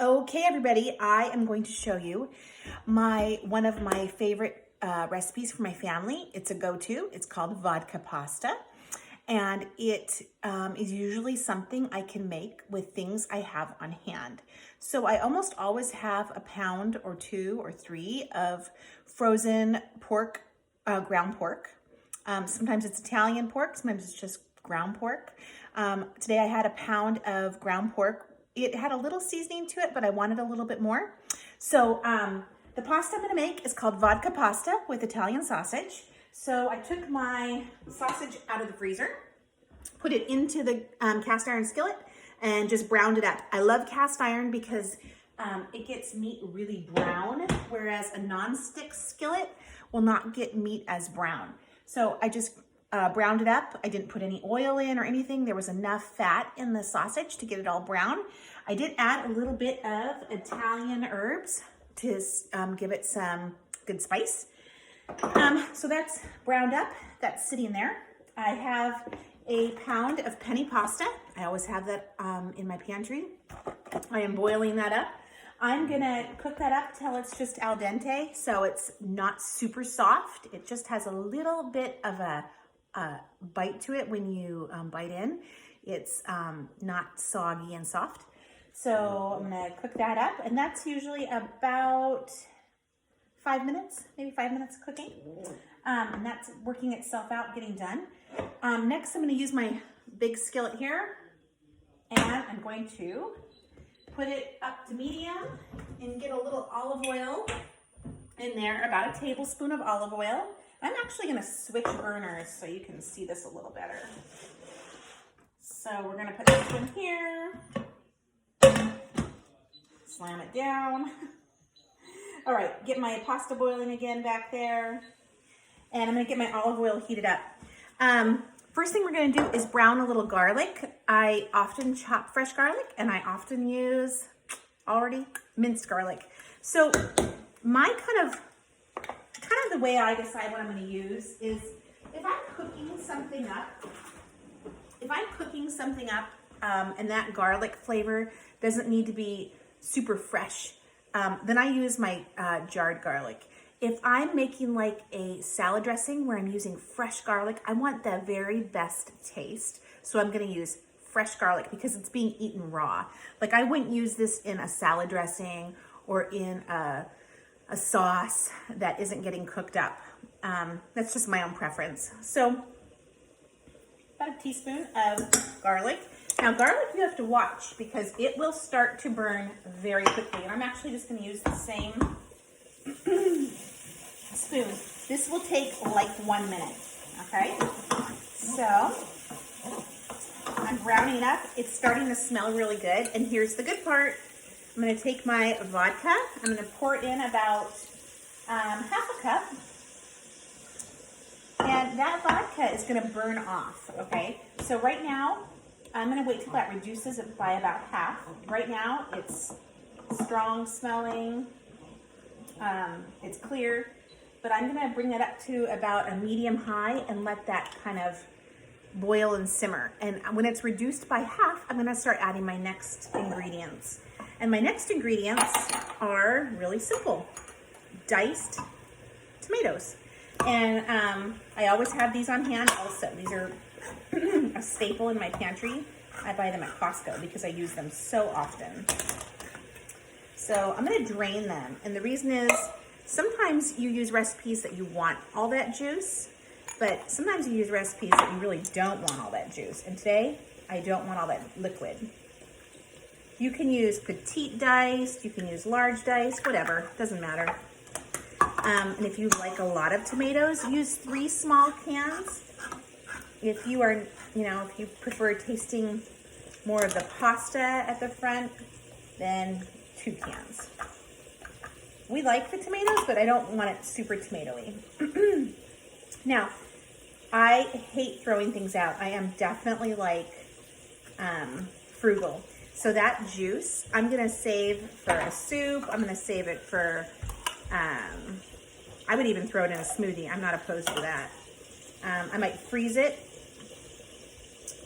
Okay, everybody, I am going to show you one of my favorite recipes for my family. It's a go-to. It's called vodka pasta, and it is usually something I can make with things I have on hand. So I almost always have a pound or 2 or 3 of frozen pork, ground pork. Sometimes it's Italian pork, sometimes it's just ground pork. Today I had a pound of ground pork. It had a little seasoning to it, but I wanted a little bit more. So the pasta I'm gonna make is called vodka pasta with Italian sausage. So I took my sausage out of the freezer, put it into the cast iron skillet, and just browned it up. I love cast iron because it gets meat really brown, whereas a non-stick skillet will not get meat as brown. So I just browned it up. I didn't put any oil in or anything. There was enough fat in the sausage to get it all brown. I did add a little bit of Italian herbs to give it some good spice. So that's browned up. That's sitting there. I have a pound of penny pasta. I always have that in my pantry. I am boiling that up. I'm gonna cook that up till it's just al dente, so it's not super soft. It just has a little bit of a bite to it when you bite in. It's not soggy and soft. So I'm gonna cook that up, and that's usually about 5 minutes, maybe 5 minutes cooking. And that's working itself out, getting done. Next, I'm gonna use my big skillet here, and I'm going to put it up to medium and get a little olive oil in there, about a tablespoon of olive oil. I'm actually gonna switch burners so you can see this a little better. So we're gonna put this one here, slam it down. All right, get my pasta boiling again back there. And I'm gonna get my olive oil heated up. First thing we're gonna do is brown a little garlic. I often chop fresh garlic, and I often use already minced garlic. So my kind of the way I decide what I'm gonna use is if I'm cooking something up, and that garlic flavor doesn't need to be super fresh, then I use my jarred garlic. If I'm making like a salad dressing where I'm using fresh garlic, I want the very best taste. So I'm gonna use fresh garlic because it's being eaten raw. Like I wouldn't use this in a salad dressing or in a sauce that isn't getting cooked up. That's just my own preference. So about a teaspoon of garlic. Now garlic you have to watch because it will start to burn very quickly. And I'm actually just gonna use the same spoon. This will take like 1 minute, okay? So I'm browning up. It's starting to smell really good. And here's the good part. I'm gonna take my vodka. I'm gonna pour in about half a cup. And that vodka is gonna burn off, okay? So right now, I'm gonna wait till that reduces it by about half. Right now, it's strong smelling, it's clear, but I'm gonna bring it up to about a medium high and let that kind of boil and simmer. And when it's reduced by half, I'm gonna start adding my next ingredients. And my next ingredients are really simple. Diced tomatoes. And I always have these on hand also. These are a staple in my pantry. I buy them at Costco because I use them so often. So I'm gonna drain them. And the reason is, sometimes you use recipes that you want all that juice, but sometimes you use recipes that you really don't want all that juice. And today, I don't want all that liquid. You can use petite diced, you can use large diced, whatever, doesn't matter. And if you like a lot of tomatoes, use 3 small cans. If you are, if you prefer tasting more of the pasta at the front, then 2 cans. We like the tomatoes, but I don't want it super tomatoey. Now, I hate throwing things out. I am definitely like frugal. So that juice, I'm gonna save for a soup. I'm gonna save it for, I would even throw it in a smoothie. I'm not opposed to that. I might freeze it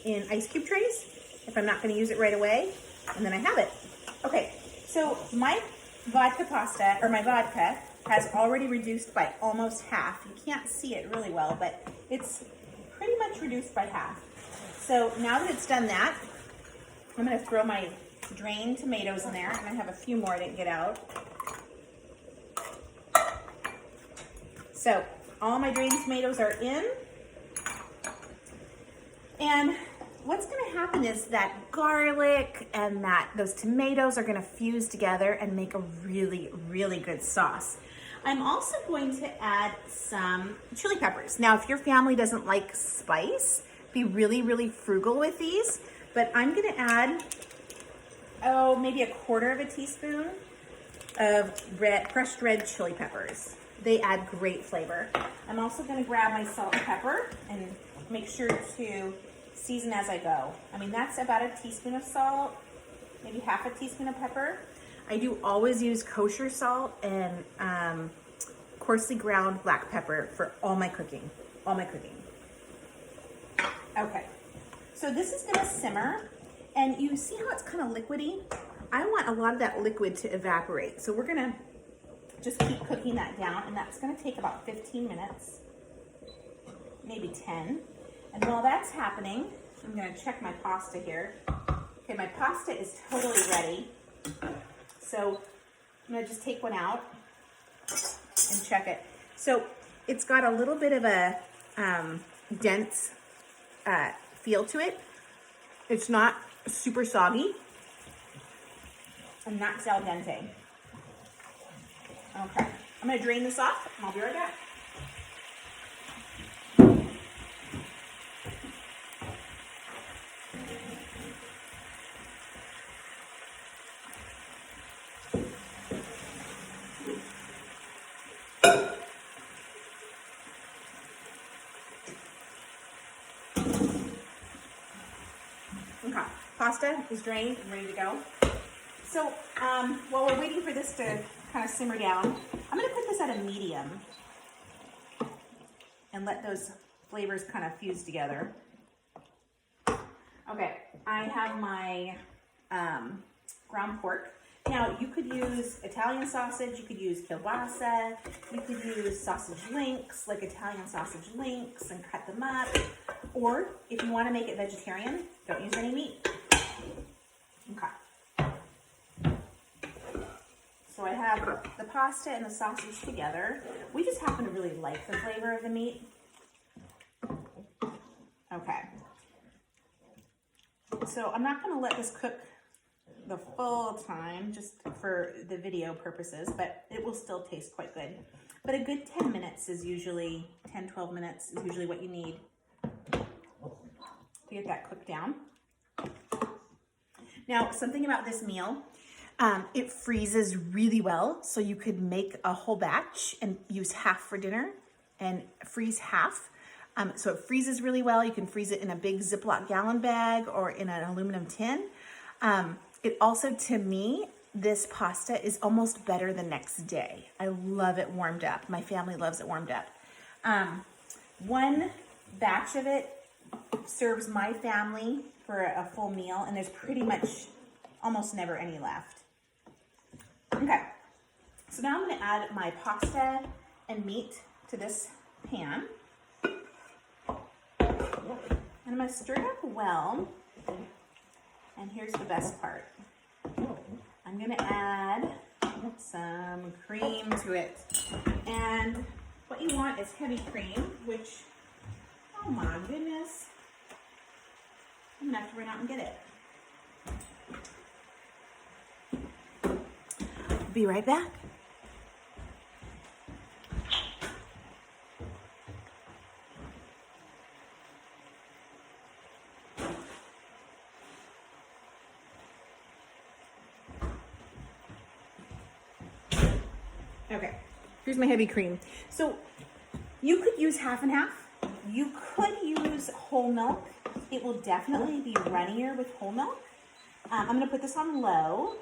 in ice cube trays if I'm not gonna use it right away, and then I have it. Okay, So my vodka pasta, or my vodka, has already reduced by almost half. You can't see it really well, but it's pretty much reduced by half. So now that it's done that, I'm gonna throw my drained tomatoes in there, and I have a few more I didn't get out. So all my drained tomatoes are in. And what's gonna happen is that garlic and those tomatoes are gonna fuse together and make a really, really good sauce. I'm also going to add some chili peppers. Now, if your family doesn't like spice, be really, really frugal with these, but I'm gonna add, maybe 1/4 teaspoon of crushed red chili peppers. They add great flavor. I'm also gonna grab my salt and pepper and make sure to season as I go. I mean, that's about 1 teaspoon of salt, maybe 1/2 teaspoon of pepper. I do always use kosher salt and coarsely ground black pepper for all my cooking, Okay, so this is gonna simmer, and you see how it's kind of liquidy? I want a lot of that liquid to evaporate. So we're gonna just keep cooking that down, and that's gonna take about 15 minutes, maybe 10. And while that's happening, I'm gonna check my pasta here. Okay, my pasta is totally ready. So I'm gonna just take one out and check it. So it's got a little bit of a dense feel to it. It's not super soggy, and that's al dente. Okay, I'm gonna drain this off, and I'll be right back. Okay, pasta is drained and ready to go. So while we're waiting for this to kind of simmer down, I'm gonna put this at a medium and let those flavors kind of fuse together. Okay, I have my ground pork. Now, you could use Italian sausage, you could use kielbasa, you could use sausage links, like Italian sausage links, and cut them up. Or, if you want to make it vegetarian, don't use any meat. Okay. So I have the pasta and the sausage together. We just happen to really like the flavor of the meat. Okay. So I'm not going to let this cook the full time just for the video purposes, but it will still taste quite good. But a good 10 minutes is usually, 10, 12 minutes is usually what you need to get that cooked down. Now, something about this meal, it freezes really well, so you could make a whole batch and use half for dinner and freeze half. So it freezes really well. You can freeze it in a big Ziploc gallon bag or in an aluminum tin. It also, to me, this pasta is almost better the next day. I love it warmed up. My family loves it warmed up. One batch of it serves my family for a full meal, and there's pretty much almost never any left. Okay, so now I'm gonna add my pasta and meat to this pan. And I'm gonna stir it up well. And here's the best part. I'm gonna add some cream to it. And what you want is heavy cream, which, oh my goodness, I'm gonna have to run out and get it. Be right back. Okay, here's my heavy cream. So you could use half and half. You could use whole milk. It will definitely be runnier with whole milk. I'm gonna put this on low.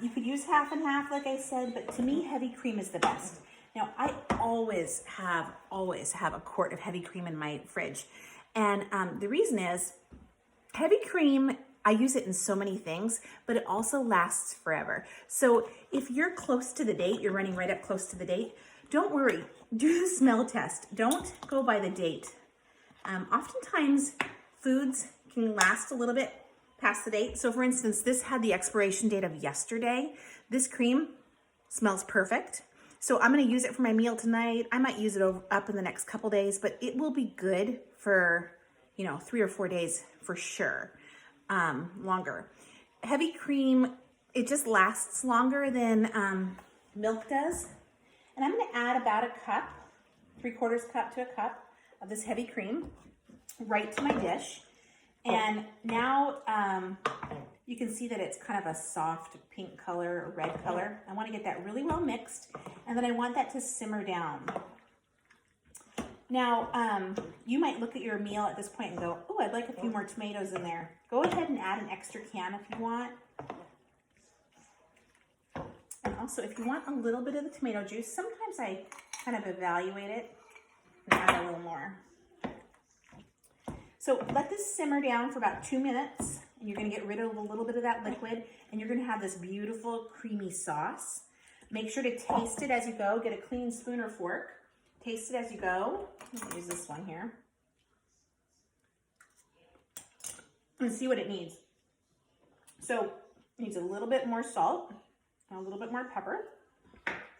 You could use half and half, like I said, but to me, heavy cream is the best. Now, I always have a quart of heavy cream in my fridge. And the reason is, heavy cream, I use it in so many things, but it also lasts forever. So if you're close to the date, you're running right up close to the date, don't worry, do the smell test. Don't go by the date. Oftentimes foods can last a little bit past the date. So for instance, this had the expiration date of yesterday. This cream smells perfect. So I'm going to use it for my meal tonight. I might use it up in the next couple days, but it will be good for, 3 or 4 days for sure. Longer. Heavy cream, it just lasts longer than milk does. And I'm going to add about a cup, 3/4 cup to a cup of this heavy cream right to my dish. And now you can see that it's kind of a soft pink color or red color. I want to get that really well mixed, and then I want that to simmer down. Now, you might look at your meal at this point and go, oh, I'd like a few more tomatoes in there. Go ahead and add an extra can if you want. And also, if you want a little bit of the tomato juice, sometimes I kind of evaluate it and add a little more. So let this simmer down for about 2 minutes, and you're going to get rid of a little bit of that liquid, and you're going to have this beautiful creamy sauce. Make sure to taste it as you go. Get a clean spoon or fork. Taste it as you go. I'm going to use this one here. And see what it needs. So it needs a little bit more salt and a little bit more pepper.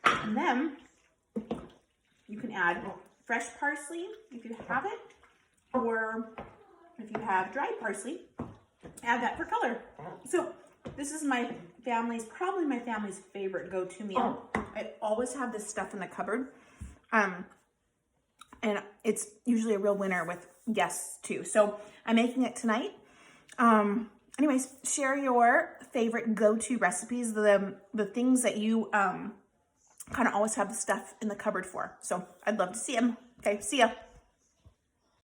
And then you can add fresh parsley if you have it, or if you have dried parsley, add that for color. So this is probably my family's favorite go-to meal. I always have this stuff in the cupboard. And it's usually a real winner with guests too. So I'm making it tonight. Anyways, share your favorite go-to recipes, the things that you kind of always have the stuff in the cupboard for. So I'd love to see them. Okay, see ya.